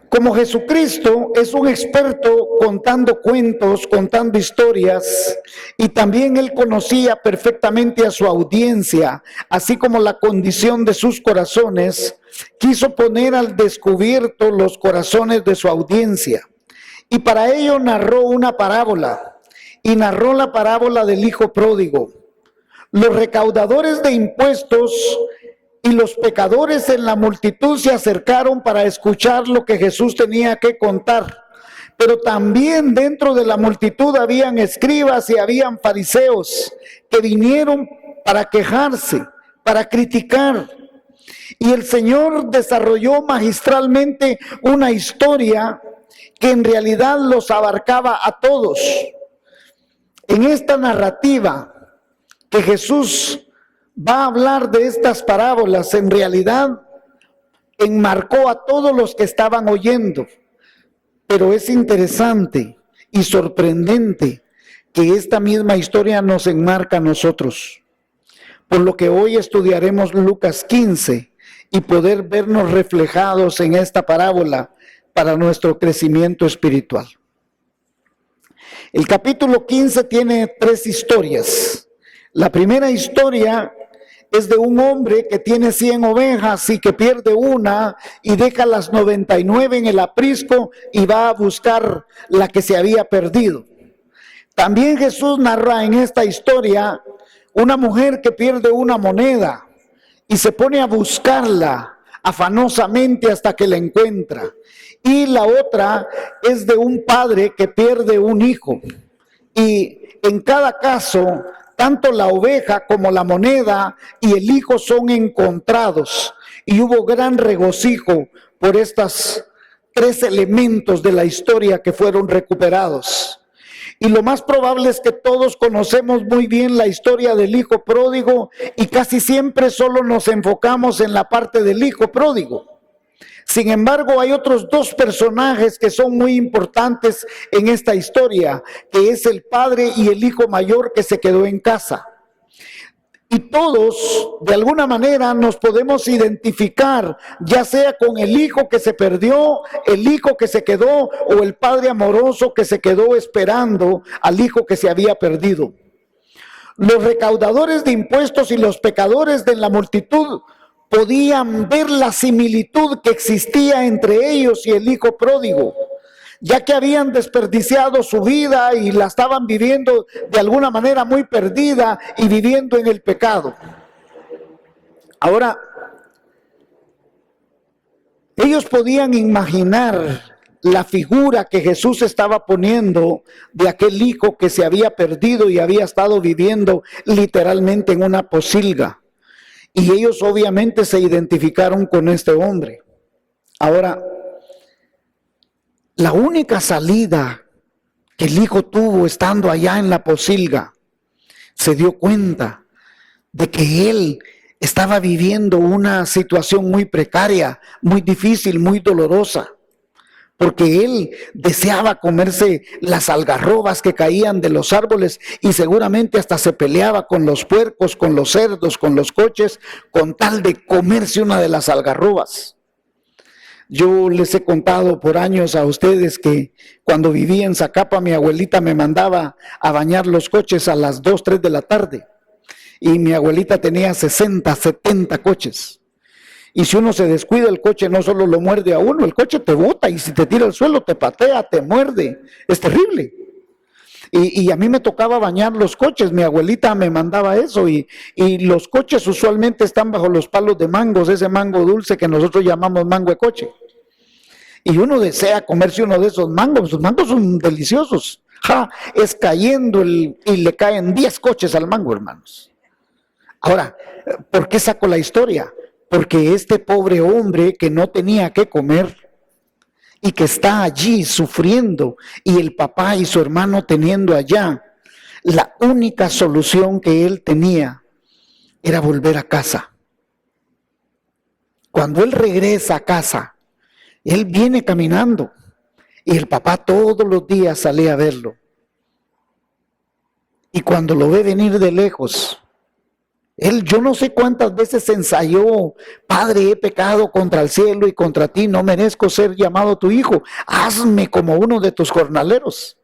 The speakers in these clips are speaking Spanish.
Como Jesucristo es un experto contando cuentos, contando historias, y también él conocía perfectamente a su audiencia, así como la condición de sus corazones, quiso poner al descubierto los corazones de su audiencia. Y para ello narró una parábola, y narró la parábola del hijo pródigo. Los recaudadores de impuestos y los pecadores en la multitud se acercaron para escuchar lo que Jesús tenía que contar. Pero también dentro de la multitud habían escribas y habían fariseos que vinieron para quejarse, para criticar. Y el Señor desarrolló magistralmente una historia que en realidad los abarcaba a todos. En esta narrativa que Jesús va a hablar de estas parábolas, en realidad enmarcó a todos los que estaban oyendo. Pero es interesante y sorprendente que esta misma historia nos enmarca a nosotros. Por lo que hoy estudiaremos Lucas 15 y poder vernos reflejados en esta parábola para nuestro crecimiento espiritual. El capítulo 15 tiene 3 historias. La primera historia es de un hombre que tiene 100 ovejas y que pierde una y deja las 99 en el aprisco y va a buscar la que se había perdido. También Jesús narra en esta historia una mujer que pierde una moneda y se pone a buscarla afanosamente hasta que la encuentra. Y la otra es de un padre que pierde un hijo. Y en cada caso, tanto la oveja como la moneda y el hijo son encontrados. Y hubo gran regocijo por estos 3 elementos de la historia que fueron recuperados. Y lo más probable es que todos conocemos muy bien la historia del hijo pródigo y casi siempre solo nos enfocamos en la parte del hijo pródigo. Sin embargo, hay otros 2 personajes que son muy importantes en esta historia, que es el padre y el hijo mayor que se quedó en casa. Y todos, de alguna manera, nos podemos identificar, ya sea con el hijo que se perdió, el hijo que se quedó, o el padre amoroso que se quedó esperando al hijo que se había perdido. Los recaudadores de impuestos y los pecadores de la multitud podían ver la similitud que existía entre ellos y el hijo pródigo, ya que habían desperdiciado su vida y la estaban viviendo de alguna manera muy perdida y viviendo en el pecado. Ahora, ellos podían imaginar la figura que Jesús estaba poniendo de aquel hijo que se había perdido y había estado viviendo literalmente en una pocilga. Y ellos obviamente se identificaron con este hombre. Ahora, la única salida que el hijo tuvo estando allá en la pocilga, se dio cuenta de que él estaba viviendo una situación muy precaria, muy difícil, muy dolorosa, porque él deseaba comerse las algarrobas que caían de los árboles y seguramente hasta se peleaba con los puercos, con los cerdos, con los coches, con tal de comerse una de las algarrobas. Yo les he contado por años a ustedes que cuando vivía en Zacapa, mi abuelita me mandaba a bañar los coches a las 2, 3 de la tarde. Y mi abuelita tenía 60, 70 coches. Y si uno se descuida, el coche no solo lo muerde a uno, el coche te bota y si te tira al suelo, te patea, te muerde. Es terrible. Y a mí me tocaba bañar los coches, mi abuelita me mandaba eso y los coches usualmente están bajo los palos de mangos, ese mango dulce que nosotros llamamos mango de coche. Y uno desea comerse uno de esos mangos, los mangos son deliciosos. Es cayendo y le caen 10 coches al mango, hermanos. Ahora, ¿por qué saco la historia? Porque este pobre hombre que no tenía que comer y que está allí sufriendo y el papá y su hermano teniendo allá, la única solución que él tenía era volver a casa. Cuando él regresa a casa, él viene caminando y el papá todos los días sale a verlo. Y cuando lo ve venir de lejos, Él, yo no sé cuántas veces ensayó: Padre, he pecado contra el cielo y contra ti, no merezco ser llamado tu hijo, hazme como uno de tus jornaleros.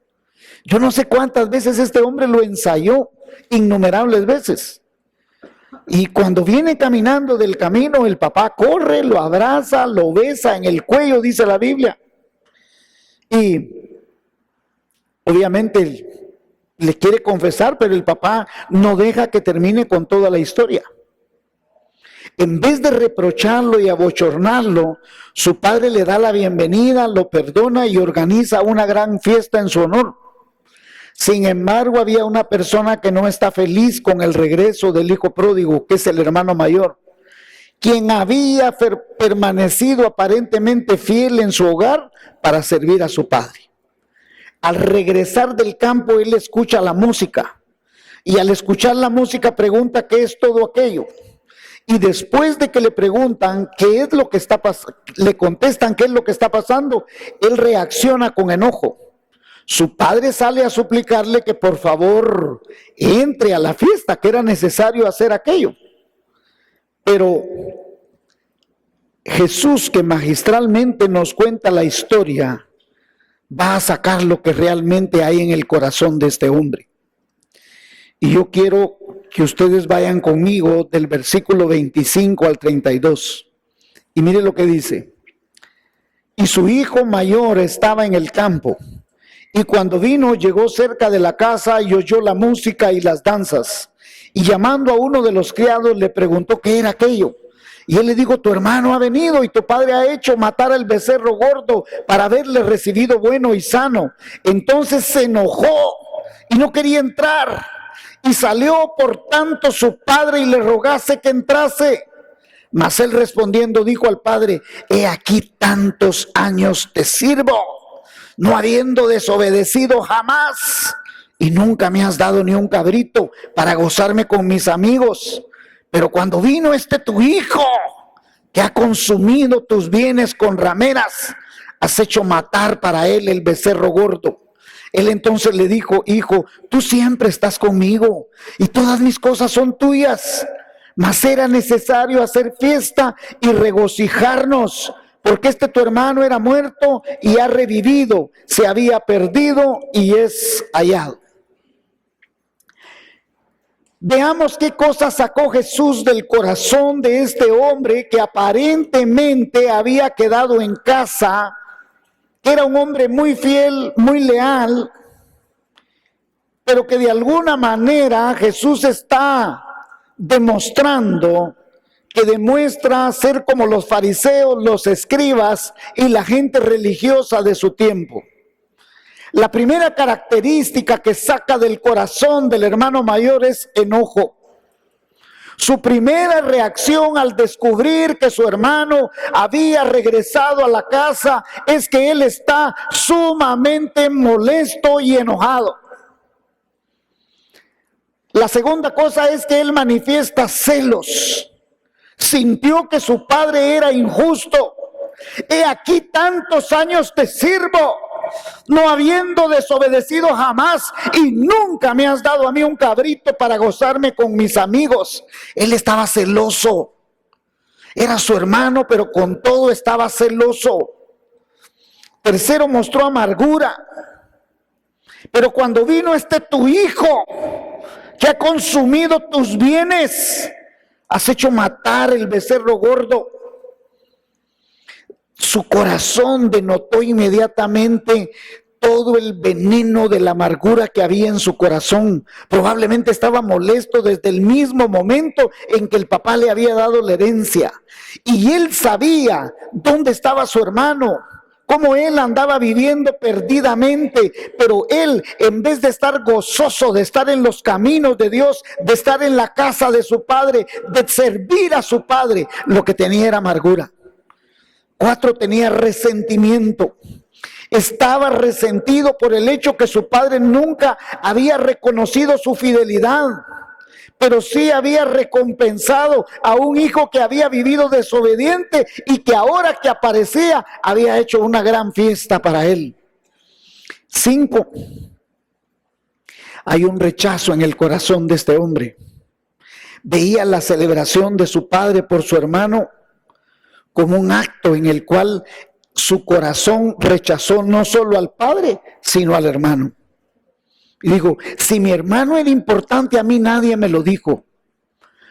Yo no sé cuántas veces este hombre lo ensayó, innumerables veces. Y cuando viene caminando del camino, el papá corre, lo abraza, lo besa en el cuello, dice la Biblia. Y obviamente le quiere confesar, pero el papá no deja que termine con toda la historia. En vez de reprocharlo y abochornarlo, su padre le da la bienvenida, lo perdona y organiza una gran fiesta en su honor. Sin embargo, había una persona que no está feliz con el regreso del hijo pródigo, que es el hermano mayor, quien había permanecido aparentemente fiel en su hogar para servir a su padre. Al regresar del campo, él escucha la música, y al escuchar la música pregunta qué es todo aquello. Y después de que le preguntan qué es lo que está pasando, le contestan qué es lo que está pasando, él reacciona con enojo. Su padre sale a suplicarle que por favor entre a la fiesta, que era necesario hacer aquello. Pero Jesús, que magistralmente nos cuenta la historia, va a sacar lo que realmente hay en el corazón de este hombre. Y yo quiero que ustedes vayan conmigo del versículo 25 al 32. Y mire lo que dice: y su hijo mayor estaba en el campo, y cuando vino, llegó cerca de la casa y oyó la música y las danzas. Y llamando a uno de los criados, le preguntó qué era aquello. Y él le dijo: tu hermano ha venido y tu padre ha hecho matar al becerro gordo para haberle recibido bueno y sano. Entonces se enojó y no quería entrar. Y salió por tanto su padre y le rogase que entrase. Mas él respondiendo dijo al padre: he aquí tantos años te sirvo, no habiendo desobedecido jamás, y nunca me has dado ni un cabrito para gozarme con mis amigos. Pero cuando vino este tu hijo, que ha consumido tus bienes con rameras, has hecho matar para él el becerro gordo. Él entonces le dijo: hijo, tú siempre estás conmigo y todas mis cosas son tuyas. Mas era necesario hacer fiesta y regocijarnos, porque este tu hermano era muerto y ha revivido, se había perdido y es hallado. Veamos qué cosa sacó Jesús del corazón de este hombre que aparentemente había quedado en casa, que era un hombre muy fiel, muy leal, pero que de alguna manera Jesús está demostrando que demuestra ser como los fariseos, los escribas y la gente religiosa de su tiempo. La primera característica que saca del corazón del hermano mayor es enojo. Su primera reacción al descubrir que su hermano había regresado a la casa es que él está sumamente molesto y enojado. La segunda cosa es que él manifiesta celos. Sintió que su padre era injusto. He aquí tantos años te sirvo, no habiendo desobedecido jamás, y nunca me has dado a mí un cabrito para gozarme con mis amigos. Él estaba celoso. Era su hermano, pero con todo estaba celoso. Tercero, mostró amargura. Pero cuando vino este tu hijo, que ha consumido tus bienes, has hecho matar el becerro gordo. Su corazón denotó inmediatamente todo el veneno de la amargura que había en su corazón. Probablemente estaba molesto desde el mismo momento en que el papá le había dado la herencia. Y él sabía dónde estaba su hermano, cómo él andaba viviendo perdidamente, pero él, en vez de estar gozoso, de estar en los caminos de Dios, de estar en la casa de su padre, de servir a su padre, lo que tenía era amargura. 4, tenía resentimiento. Estaba resentido por el hecho que su padre nunca había reconocido su fidelidad, pero sí había recompensado a un hijo que había vivido desobediente y que ahora que aparecía había hecho una gran fiesta para él. 5, hay un rechazo en el corazón de este hombre. veía la celebración de su padre por su hermano como un acto en el cual su corazón rechazó no solo al padre, sino al hermano. Y dijo, si mi hermano era importante, a mí nadie me lo dijo.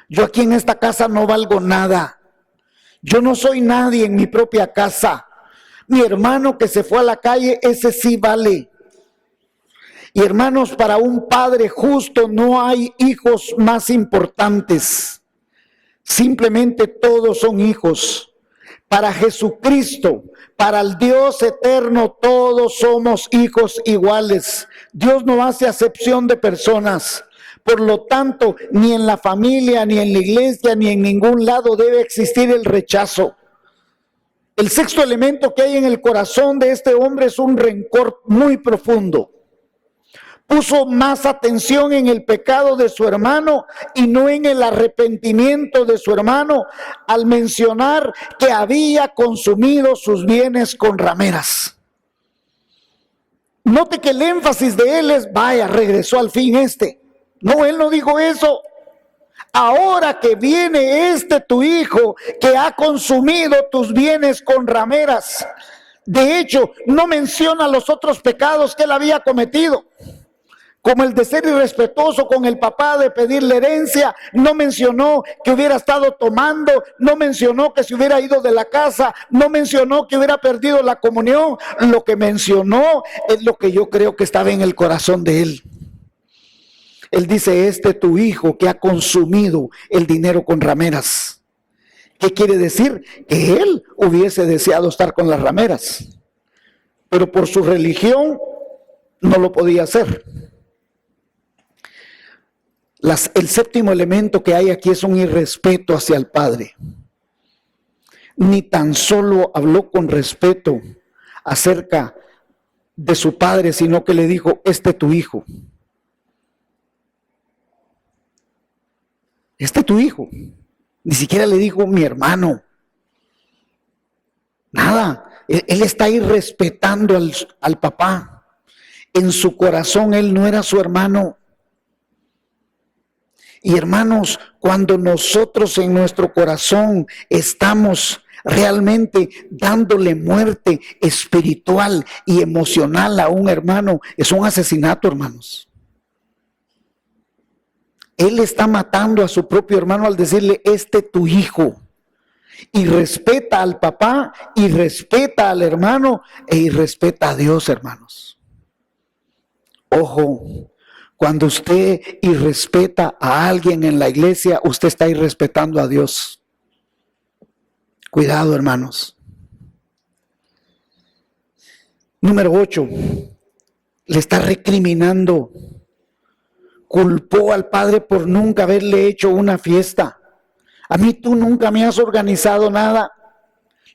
Yo aquí en esta casa no valgo nada. Yo no soy nadie en mi propia casa. Mi hermano que se fue a la calle, ese sí vale. Y hermanos, para un padre justo no hay hijos más importantes. Simplemente todos son hijos. Para Jesucristo, para el Dios eterno, todos somos hijos iguales. Dios no hace acepción de personas. Por lo tanto, ni en la familia, ni en la iglesia, ni en ningún lado debe existir el rechazo. El sexto elemento que hay en el corazón de este hombre es un rencor muy profundo. Puso más atención en el pecado de su hermano y no en el arrepentimiento de su hermano al mencionar que había consumido sus bienes con rameras. Note que el énfasis de él es, vaya, regresó al fin este. No, él no dijo eso. Ahora que viene tu hijo que ha consumido tus bienes con rameras. De hecho, no menciona los otros pecados que él había cometido, como el de ser irrespetuoso con el papá, de pedirle herencia. No mencionó que hubiera estado tomando, no mencionó que se hubiera ido de la casa, no mencionó que hubiera perdido la comunión. Lo que mencionó es lo que yo creo que estaba en el corazón de él. Él dice, tu hijo que ha consumido el dinero con rameras. ¿Qué quiere decir? Que él hubiese deseado estar con las rameras, pero por su religión no lo podía hacer. El séptimo elemento que hay aquí es un irrespeto hacia el padre. Ni tan solo habló con respeto acerca de su padre, sino que le dijo, tu hijo. Tu hijo. Ni siquiera le dijo mi hermano. Nada. Él está ahí respetando al papá. En su corazón él no era su hermano. Y hermanos, cuando nosotros en nuestro corazón estamos realmente dándole muerte espiritual y emocional a un hermano, es un asesinato, hermanos. Él está matando a su propio hermano al decirle, tu hijo. Y respeta al papá, y respeta al hermano, y respeta a Dios, hermanos. Ojo. Cuando usted irrespeta a alguien en la iglesia, usted está irrespetando a Dios. Cuidado, hermanos. Número 8. Le está recriminando. Culpó al padre por nunca haberle hecho una fiesta. A mí tú nunca me has organizado nada.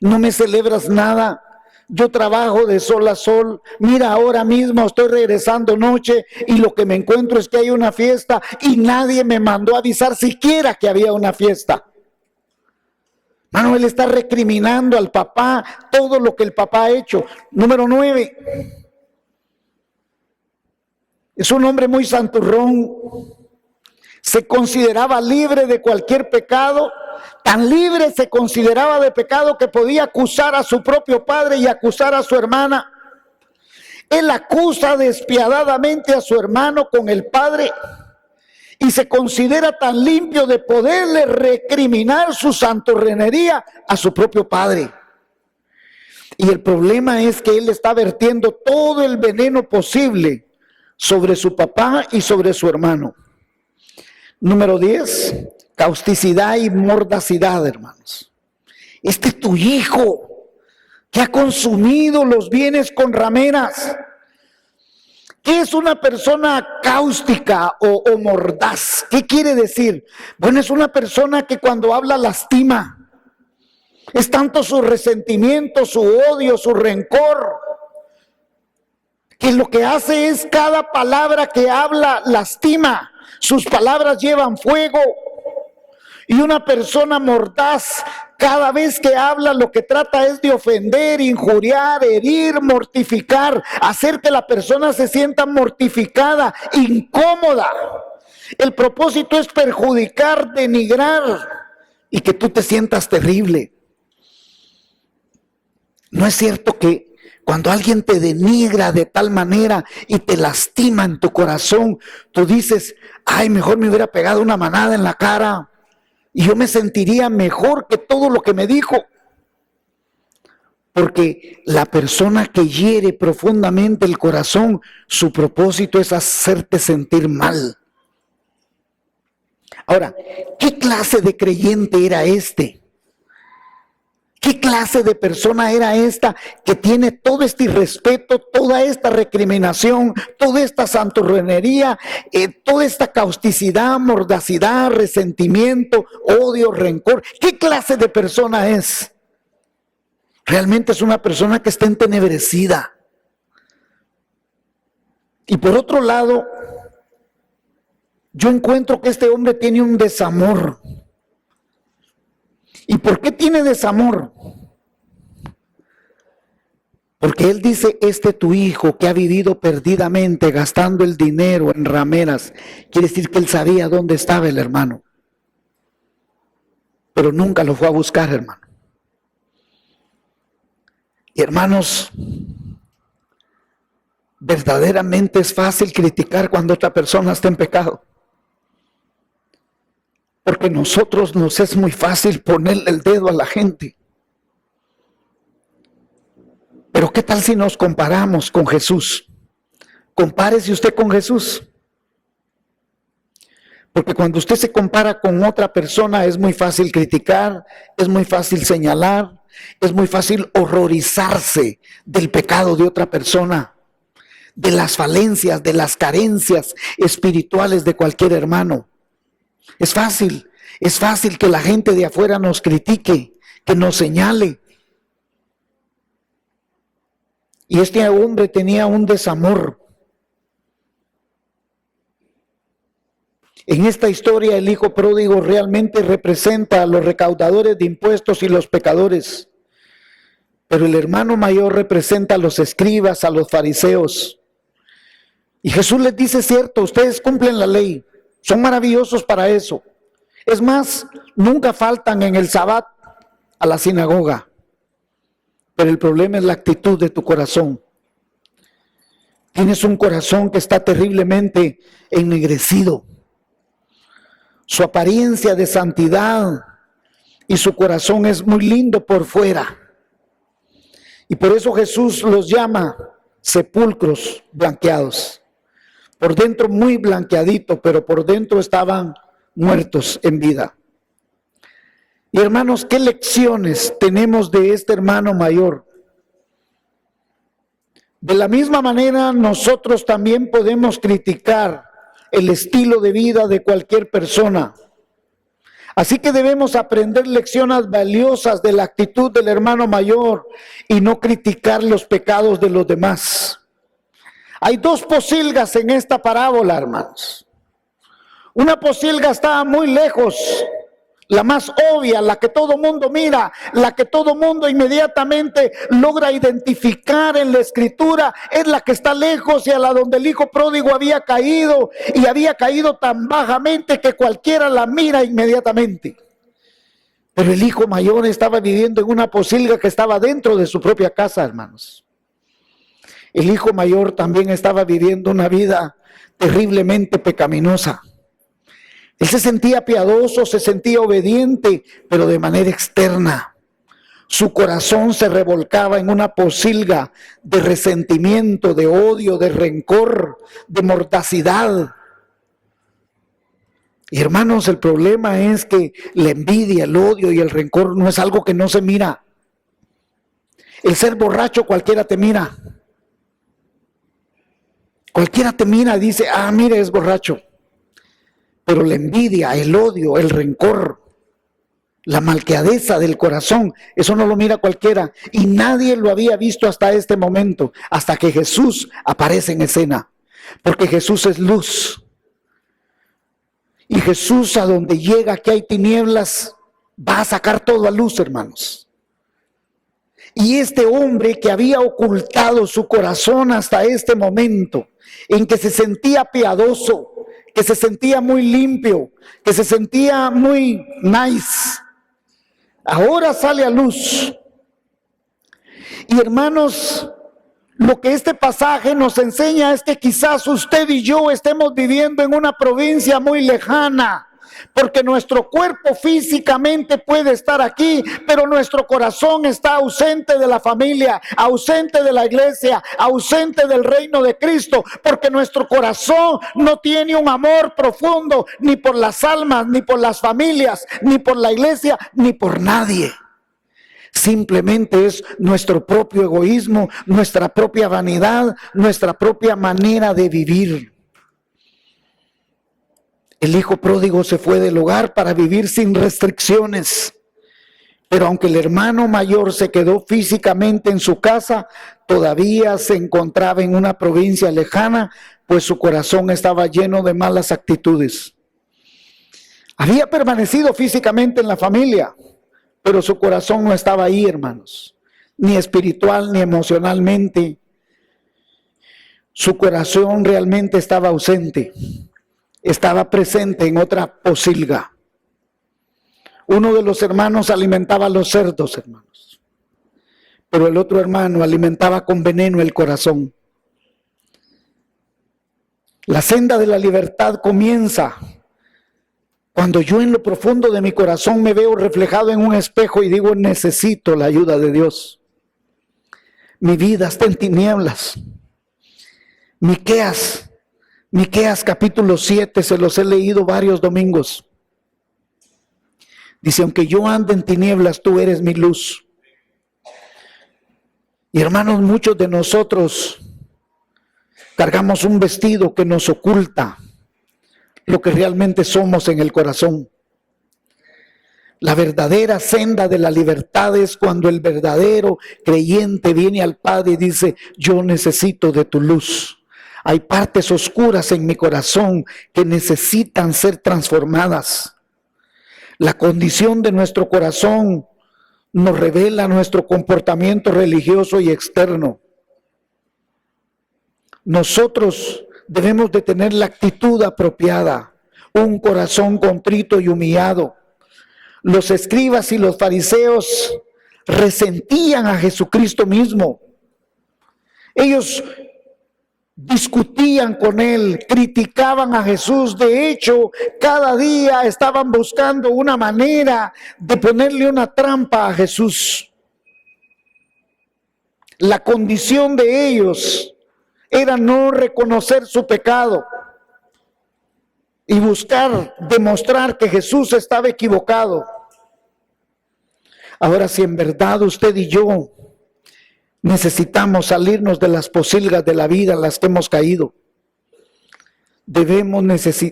No me celebras nada. Yo trabajo de sol a sol. Mira, ahora mismo estoy regresando noche y lo que me encuentro es que hay una fiesta y nadie me mandó a avisar siquiera que había una fiesta. Manuel está recriminando al papá todo lo que el papá ha hecho. Número 9. Es un hombre muy santurrón. Se consideraba libre de cualquier pecado. Tan libre se consideraba de pecado que podía acusar a su propio padre y acusar a su hermana. Él acusa despiadadamente a su hermano con el padre y se considera tan limpio de poderle recriminar su santurronería a su propio padre. Y el problema es que él está vertiendo todo el veneno posible sobre su papá y sobre su hermano. Número 10. Causticidad y mordacidad, hermanos. Es tu hijo que ha consumido los bienes con rameras. ¿Qué es una persona cáustica o mordaz? ¿Qué quiere decir? Bueno, es una persona que cuando habla lastima. Es tanto su resentimiento, su odio, su rencor, que lo que hace es cada palabra que habla lastima. Sus palabras llevan fuego. Y una persona mordaz, cada vez que habla, lo que trata es de ofender, injuriar, herir, mortificar, hacer que la persona se sienta mortificada, incómoda. El propósito es perjudicar, denigrar y que tú te sientas terrible. ¿No es cierto que cuando alguien te denigra de tal manera y te lastima en tu corazón, tú dices, ay, mejor me hubiera pegado una manada en la cara y yo me sentiría mejor que todo lo que me dijo? Porque la persona que hiere profundamente el corazón, su propósito es hacerte sentir mal. Ahora, ¿qué clase de creyente era este? ¿Qué clase de persona era esta que tiene todo este irrespeto, toda esta recriminación, toda esta santurronería, toda esta causticidad, mordacidad, resentimiento, odio, rencor? ¿Qué clase de persona es? Realmente es una persona que está entenebrecida. Y por otro lado, yo encuentro que este hombre tiene un desamor. ¿Y por qué tiene desamor? Porque él dice, tu hijo que ha vivido perdidamente gastando el dinero en rameras, quiere decir que él sabía dónde estaba el hermano, pero nunca lo fue a buscar, hermano. Y hermanos, verdaderamente es fácil criticar cuando otra persona está en pecado. Porque nosotros nos es muy fácil ponerle el dedo a la gente. Pero ¿qué tal si nos comparamos con Jesús? Compárese usted con Jesús. Porque cuando usted se compara con otra persona es muy fácil criticar, es muy fácil señalar, es muy fácil horrorizarse del pecado de otra persona, de las falencias, de las carencias espirituales de cualquier hermano. Es fácil que la gente de afuera nos critique, que nos señale. Y este hombre tenía un desamor. En esta historia el hijo pródigo realmente representa a los recaudadores de impuestos y los pecadores. Pero el hermano mayor representa a los escribas, a los fariseos. Y Jesús les dice, cierto, ustedes cumplen la ley, son maravillosos para eso. Es más, nunca faltan en el Sabbat a la sinagoga. Pero el problema es la actitud de tu corazón. Tienes un corazón que está terriblemente ennegrecido. Su apariencia de santidad y su corazón es muy lindo por fuera. Y por eso Jesús los llama sepulcros blanqueados. Por dentro muy blanqueadito, pero por dentro estaban muertos en vida. Y hermanos, ¿qué lecciones tenemos de este hermano mayor? De la misma manera, nosotros también podemos criticar el estilo de vida de cualquier persona. Así que debemos aprender lecciones valiosas de la actitud del hermano mayor y no criticar los pecados de los demás. Hay dos pocilgas en esta parábola, hermanos. Una pocilga está muy lejos, la más obvia, la que todo mundo mira, la que todo mundo inmediatamente logra identificar en la escritura, es la que está lejos y a la donde el hijo pródigo había caído, y había caído tan bajamente que cualquiera la mira inmediatamente. Pero el hijo mayor estaba viviendo en una pocilga que estaba dentro de su propia casa, hermanos. El hijo mayor también estaba viviendo una vida terriblemente pecaminosa. Él se sentía piadoso, se sentía obediente, pero de manera externa. Su corazón se revolcaba en una pocilga de resentimiento, de odio, de rencor, de mordacidad. Y hermanos, el problema es que la envidia, el odio y el rencor no es algo que no se mira. El ser borracho cualquiera te mira. Cualquiera te mira y dice, mire, es borracho. Pero la envidia, el odio, el rencor, la malcriadeza del corazón, eso no lo mira cualquiera. Y nadie lo había visto hasta este momento, hasta que Jesús aparece en escena. Porque Jesús es luz. Y Jesús, a donde llega que hay tinieblas, va a sacar todo a luz, hermanos. Y este hombre que había ocultado su corazón hasta este momento, en que se sentía piadoso, que se sentía muy limpio, que se sentía muy nice. Ahora sale a luz. Y hermanos, lo que este pasaje nos enseña es que quizás usted y yo estemos viviendo en una provincia muy lejana, porque nuestro cuerpo físicamente puede estar aquí, pero nuestro corazón está ausente de la familia, ausente de la iglesia, ausente del reino de Cristo, porque nuestro corazón no tiene un amor profundo ni por las almas, ni por las familias, ni por la iglesia, ni por nadie. Simplemente es nuestro propio egoísmo, nuestra propia vanidad, nuestra propia manera de vivir. El hijo pródigo se fue del hogar para vivir sin restricciones. Pero aunque el hermano mayor se quedó físicamente en su casa, todavía se encontraba en una provincia lejana, pues su corazón estaba lleno de malas actitudes. Había permanecido físicamente en la familia, pero su corazón no estaba ahí, hermanos, ni espiritual ni emocionalmente. Su corazón realmente estaba ausente. Estaba presente en otra pocilga. Uno de los hermanos alimentaba a los cerdos, hermanos, pero el otro hermano alimentaba con veneno el corazón. La senda de la libertad comienza cuando yo en lo profundo de mi corazón me veo reflejado en un espejo y digo, necesito la ayuda de Dios. Mi vida está en tinieblas. Miqueas capítulo 7, se los he leído varios domingos. Dice, aunque yo ande en tinieblas, tú eres mi luz. Y hermanos, muchos de nosotros cargamos un vestido que nos oculta lo que realmente somos en el corazón. La verdadera senda de la libertad es cuando el verdadero creyente viene al Padre y dice, yo necesito de tu luz. Hay partes oscuras en mi corazón que necesitan ser transformadas. La condición de nuestro corazón nos revela nuestro comportamiento religioso y externo. Nosotros debemos de tener la actitud apropiada, un corazón contrito y humillado. Los escribas y los fariseos resentían a Jesucristo mismo. Ellos discutían con él, criticaban a Jesús. De hecho, cada día estaban buscando una manera de ponerle una trampa a Jesús. La condición de ellos era no reconocer su pecado y buscar demostrar que Jesús estaba equivocado. Ahora, si en verdad usted y yo necesitamos salirnos de las pocilgas de la vida en las que hemos caído,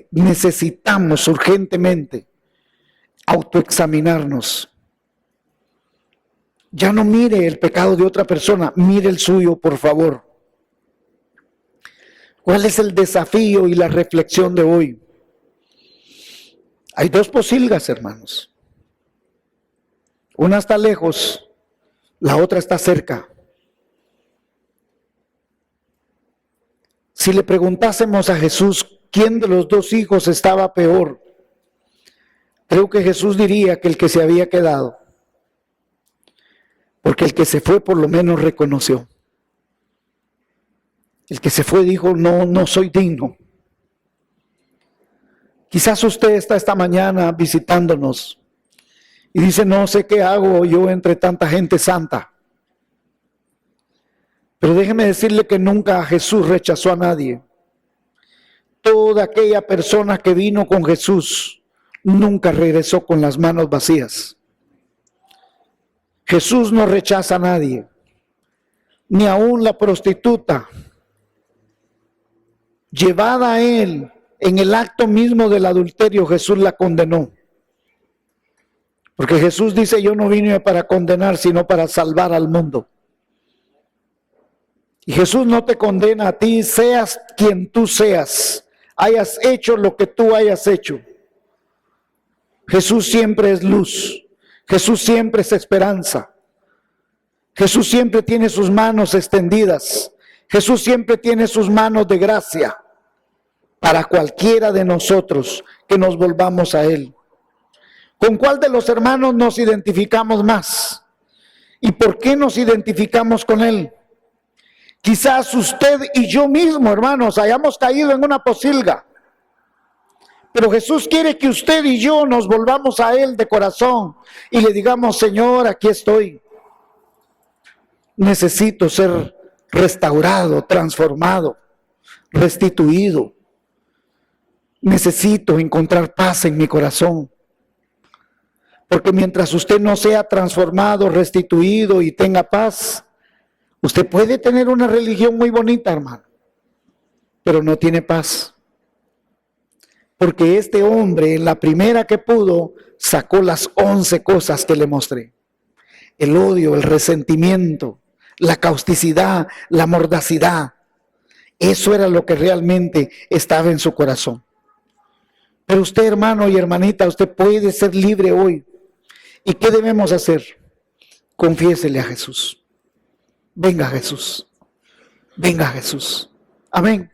necesitamos urgentemente autoexaminarnos. Ya no mire el pecado de otra persona, mire el suyo, por favor. ¿Cuál es el desafío y la reflexión de hoy? Hay dos pocilgas, hermanos. Una está lejos, la otra está cerca. Si le preguntásemos a Jesús quién de los dos hijos estaba peor, creo que Jesús diría que el que se había quedado, porque el que se fue por lo menos reconoció. El que se fue dijo, no soy digno. Quizás usted está esta mañana visitándonos y dice, no sé qué hago yo entre tanta gente santa. Pero déjeme decirle que nunca Jesús rechazó a nadie. Toda aquella persona que vino con Jesús nunca regresó con las manos vacías. Jesús no rechaza a nadie, ni aún la prostituta, llevada a él en el acto mismo del adulterio, Jesús la condenó. Porque Jesús dice, yo no vine para condenar, sino para salvar al mundo. Y Jesús no te condena a ti, seas quien tú seas, hayas hecho lo que tú hayas hecho. Jesús siempre es luz, Jesús siempre es esperanza. Jesús siempre tiene sus manos extendidas, Jesús siempre tiene sus manos de gracia. para cualquiera de nosotros que nos volvamos a Él. ¿Con cuál de los hermanos nos identificamos más? ¿Y por qué nos identificamos con Él? Quizás usted y yo mismo, hermanos, hayamos caído en una pocilga. Pero Jesús quiere que usted y yo nos volvamos a Él de corazón y le digamos: Señor, aquí estoy. Necesito ser restaurado, transformado, restituido. Necesito encontrar paz en mi corazón. Porque mientras usted no sea transformado, restituido y tenga paz, usted puede tener una religión muy bonita, hermano, pero no tiene paz. Porque este hombre, en la primera que pudo, sacó las 11 cosas que le mostré. El odio, el resentimiento, la causticidad, la mordacidad. Eso era lo que realmente estaba en su corazón. Pero usted, hermano y hermanita, usted puede ser libre hoy. ¿Y qué debemos hacer? Confiésele a Jesús. Venga Jesús. Venga Jesús. Amén.